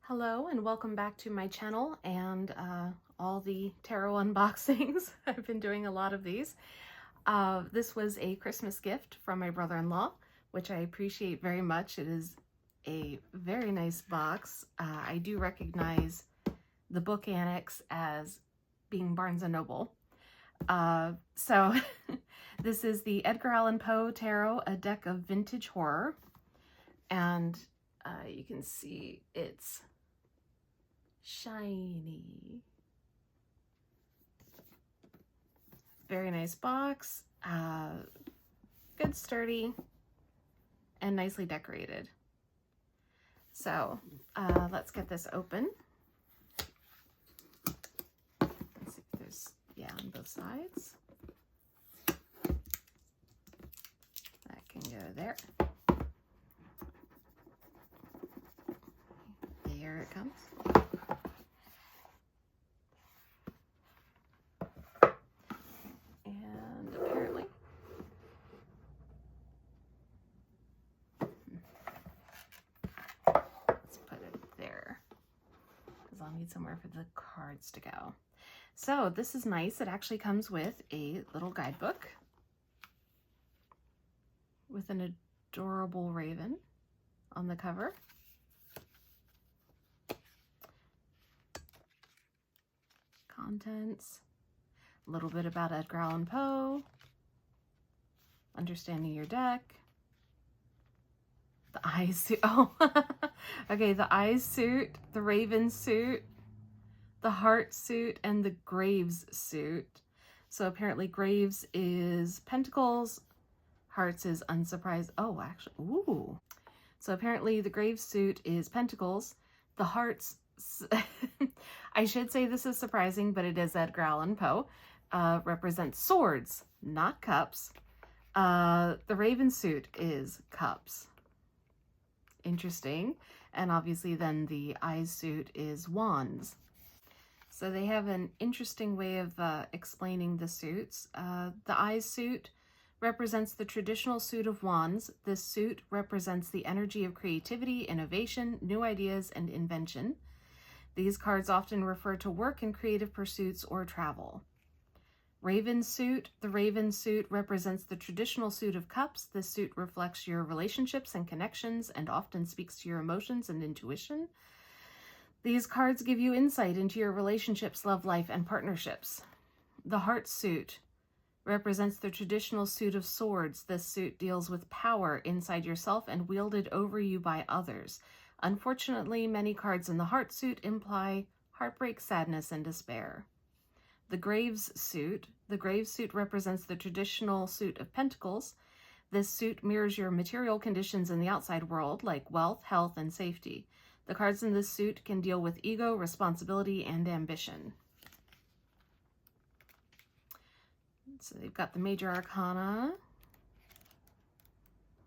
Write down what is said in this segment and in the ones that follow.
Hello and welcome back to my channel and all the tarot unboxings. I've been doing a lot of these. This was a Christmas gift from my brother-in-law, which I appreciate very much. It is a very nice box. I do recognize the book annex as being Barnes & Noble. So this is the Edgar Allan Poe Tarot, a deck of vintage horror. And you can see it's shiny. Very nice box, good sturdy, and nicely decorated. So let's get this open. Let's see if there's, yeah, on both sides. That can go there. Here it comes. And apparently, let's put it there because I'll need somewhere for the cards to go. So this is nice. It actually comes with a little guidebook with an adorable raven on the cover. Contents, a little bit about Edgar Allan Poe, understanding your deck, the eyes suit, oh, okay, the eyes suit, the raven suit, the heart suit, and the graves suit. So apparently graves is pentacles, hearts is unsurprised. Oh, actually, ooh. So apparently the graves suit is pentacles, the hearts, I should say this is surprising, but it is Edgar Allan Poe, represents swords, not cups. The raven suit is cups. Interesting. And obviously then the eyes suit is wands. So they have an interesting way of explaining the suits. The eyes suit represents the traditional suit of wands. This suit represents the energy of creativity, innovation, new ideas, and invention. These cards often refer to work and creative pursuits or travel. Raven suit. The raven suit represents the traditional suit of cups. This suit reflects your relationships and connections and often speaks to your emotions and intuition. These cards give you insight into your relationships, love life, and partnerships. The heart suit represents the traditional suit of swords. This suit deals with power inside yourself and wielded over you by others. Unfortunately, many cards in the heart suit imply heartbreak, sadness, and despair. The graves suit. The graves suit represents the traditional suit of pentacles. This suit mirrors your material conditions in the outside world, like wealth, health, and safety. The cards in this suit can deal with ego, responsibility, and ambition. So they've got the major arcana.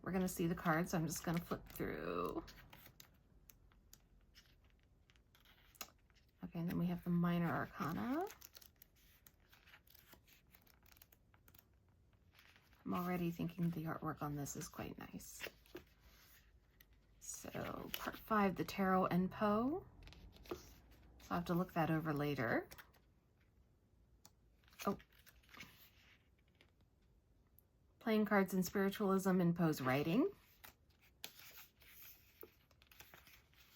We're going to see the cards, so I'm just going to flip through. Okay, and then we have the minor arcana. I'm already thinking the artwork on this is quite nice. So part 5, the Tarot and Poe. So I'll have to look that over later. Oh. Playing cards in spiritualism in Poe's writing.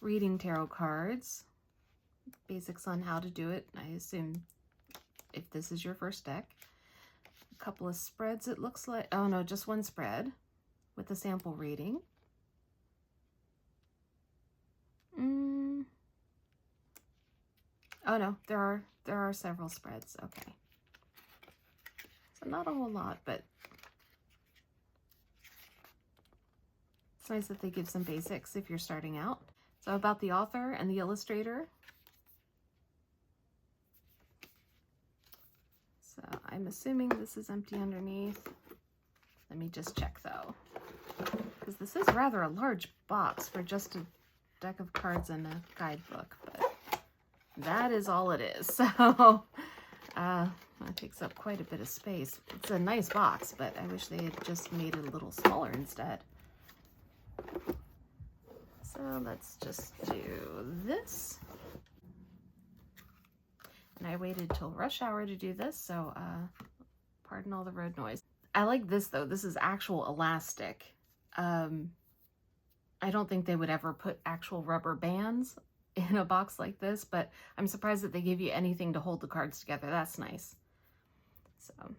Reading tarot cards. Basics on how to do it, I assume, if this is your first deck. A couple of spreads, it looks like. Oh no, just one spread with a sample reading. Oh no, there are several spreads. Okay, so not a whole lot, but it's nice that they give some basics if you're starting out. So about the author and the illustrator. So I'm assuming this is empty underneath. Let me just check though, because this is rather a large box for just a deck of cards and a guidebook, but that is all it is. So that takes up quite a bit of space. It's a nice box, but I wish they had just made it a little smaller instead. So let's just do this. And I waited till rush hour to do this, so pardon all the road noise. I like this though. This is actual elastic. I don't think they would ever put actual rubber bands in a box like this, but I'm surprised that they give you anything to hold the cards together. That's nice. So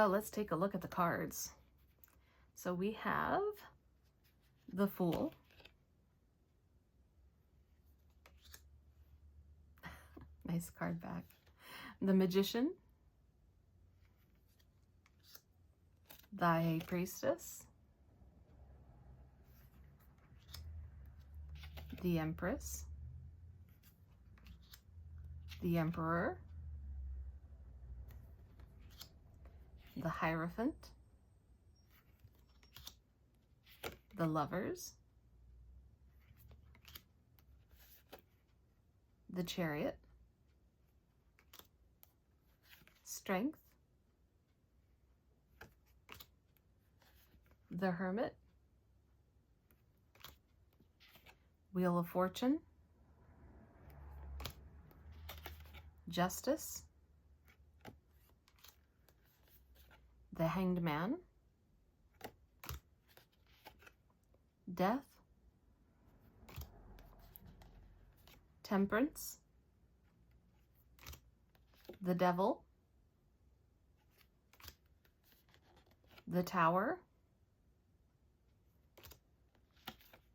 let's take a look at the cards. So we have the Fool. Nice card back. The Magician. The High Priestess. The Empress. The Emperor. The Hierophant. The Lovers. The Chariot. Strength. The Hermit. Wheel of Fortune. Justice. The Hanged Man. Death. Temperance. The Devil. The Tower.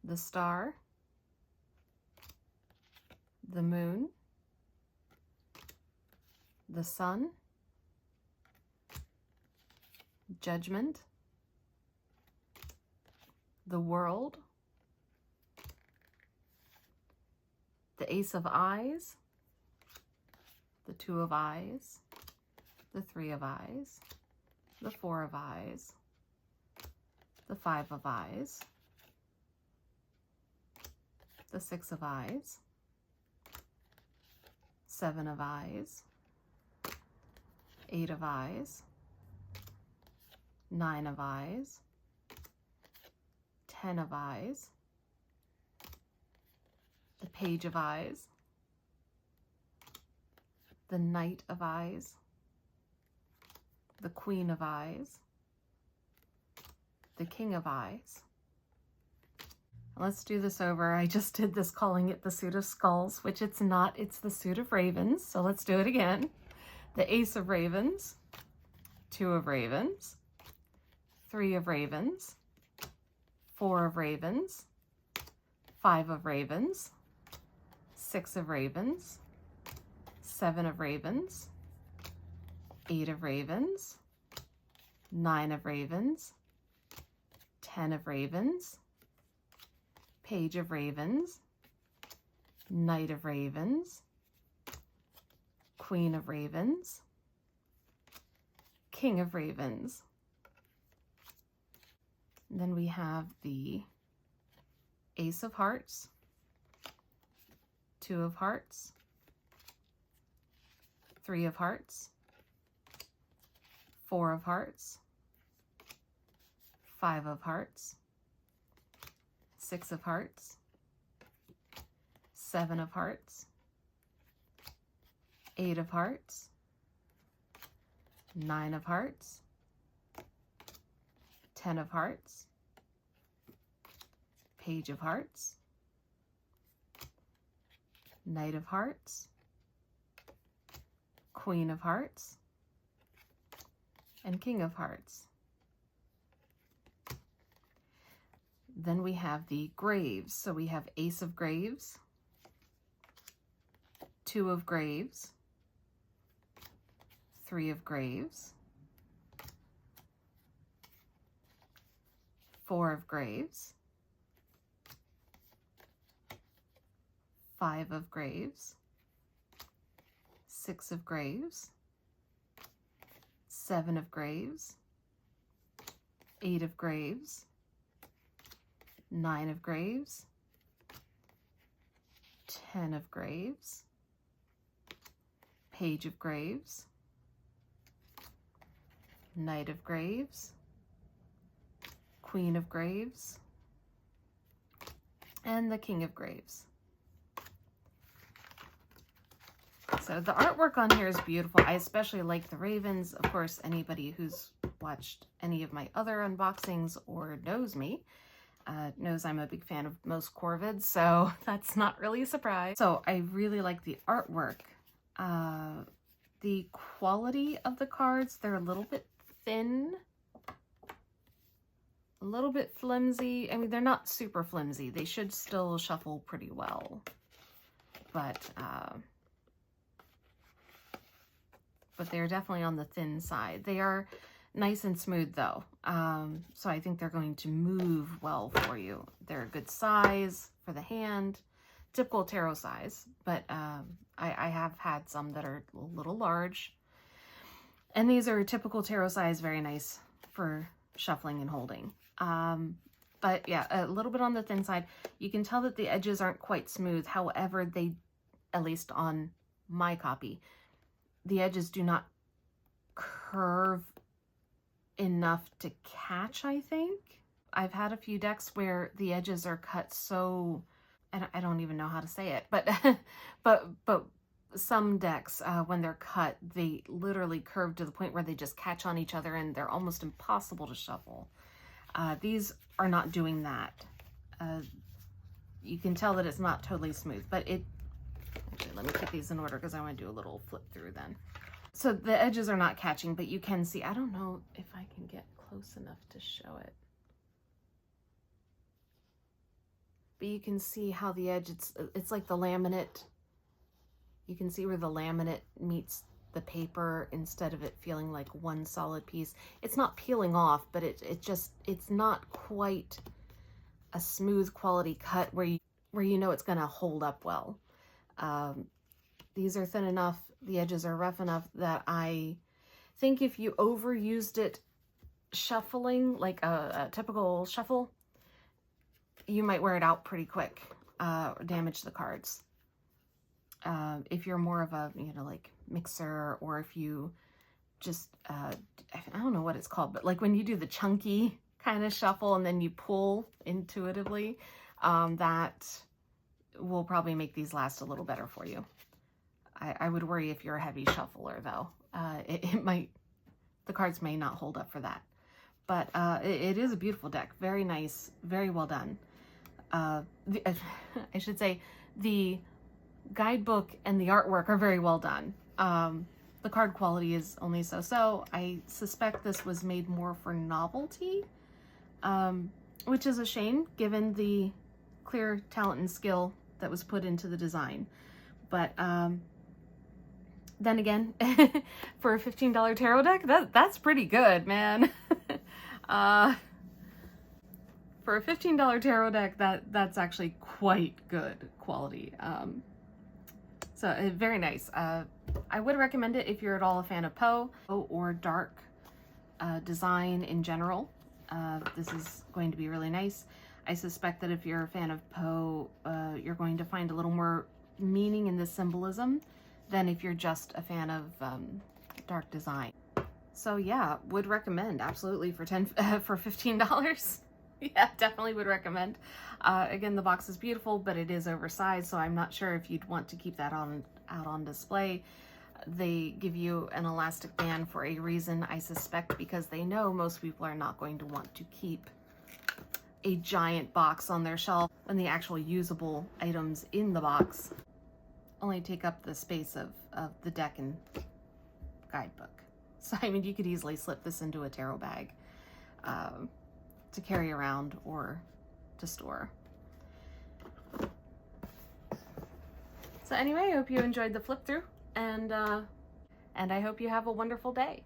The Star. The Moon. The Sun. Judgment. The World. The Ace of Eyes. The Two of Eyes. The Three of Eyes. The Four of Eyes. The Five of Eyes. The Six of Eyes. Seven of Eyes. Eight of Eyes. Nine of Eyes. 10 of Eyes. The Page of Eyes. The Knight of Eyes. The Queen of Eyes. The King of Eyes. Let's do this over. I just did this calling it the Suit of Skulls, which it's not. It's the Suit of Ravens. So let's do it again. The Ace of Ravens. Two of Ravens. Three of Ravens. Four of Ravens. Five of Ravens. Six of Ravens. Seven of Ravens. Eight of Ravens. Nine of Ravens. 10 of Ravens. Page of Ravens. Knight of Ravens. Queen of Ravens. King of Ravens. Then we have the Ace of Hearts. Two of Hearts. Three of Hearts. Four of Hearts. Five of Hearts. Six of Hearts. Seven of Hearts. Eight of Hearts. Nine of Hearts. 10 of Hearts. Page of Hearts. Knight of Hearts. Queen of Hearts. And King of Hearts. Then we have the Graves. So we have Ace of Graves. Two of Graves. Three of Graves. Four of Graves. Five of Graves. Six of Graves. Seven of Graves. Eight of Graves. Nine of Graves. 10 of Graves. Page of Graves. Knight of Graves. Queen of Graves. and the King of Graves. So the artwork on here is beautiful. I especially like the ravens. Of course, anybody who's watched any of my other unboxings or knows me knows I'm a big fan of most Corvids, so that's not really a surprise. So I really like the artwork. The quality of the cards, they're a little bit thin, a little bit flimsy. I mean, they're not super flimsy. They should still shuffle pretty well, but they're definitely on the thin side. They are nice and smooth though. So I think they're going to move well for you. They're a good size for the hand, typical tarot size, but I have had some that are a little large. And these are typical tarot size, very nice for shuffling and holding. But yeah, a little bit on the thin side. You can tell that the edges aren't quite smooth. However, they, at least on my copy, the edges do not curve enough to catch, I think. I've had a few decks where the edges are cut so, I don't even know how to say it, but but some decks, when they're cut, they literally curve to the point where they just catch on each other and they're almost impossible to shuffle. These are not doing that. You can tell that it's not totally smooth, but it, actually, let me put these in order because I want to do a little flip through then. So the edges are not catching, but you can see, I don't know if I can get close enough to show it. But you can see how the edge, it's like the laminate. You can see where the laminate meets the paper instead of it feeling like one solid piece. It's not peeling off, but it's not quite a smooth quality cut where you know it's going to hold up well. These are thin enough, the edges are rough enough that I think if you overused it shuffling, like a typical shuffle, you might wear it out pretty quick, or damage the cards. If you're more of a, like mixer, or if you just, I don't know what it's called, but like when you do the chunky kind of shuffle and then you pull intuitively, that will probably make these last a little better for you. I would worry if you're a heavy shuffler though. The cards may not hold up for that. But it is a beautiful deck. Very nice, very well done. I should say the guidebook and the artwork are very well done. The card quality is only so-so. I suspect this was made more for novelty, which is a shame given the clear talent and skill that was put into the design. But then again, for a $15 tarot deck, that's pretty good, man. For a $15 tarot deck, that's actually quite good quality. So very nice. I would recommend it if you're at all a fan of Poe or dark design in general. This is going to be really nice. I suspect that if you're a fan of Poe, you're going to find a little more meaning in the symbolism than if you're just a fan of dark design. So yeah, would recommend absolutely for $15. Yeah, definitely would recommend. Again, the box is beautiful, but it is oversized, so I'm not sure if you'd want to keep that out on display. They give you an elastic band for a reason, I suspect, because they know most people are not going to want to keep a giant box on their shelf when the actual usable items in the box only take up the space of the deck and guidebook. So, I mean, you could easily slip this into a tarot bag to carry around or to store. So anyway, I hope you enjoyed the flip through, and I hope you have a wonderful day.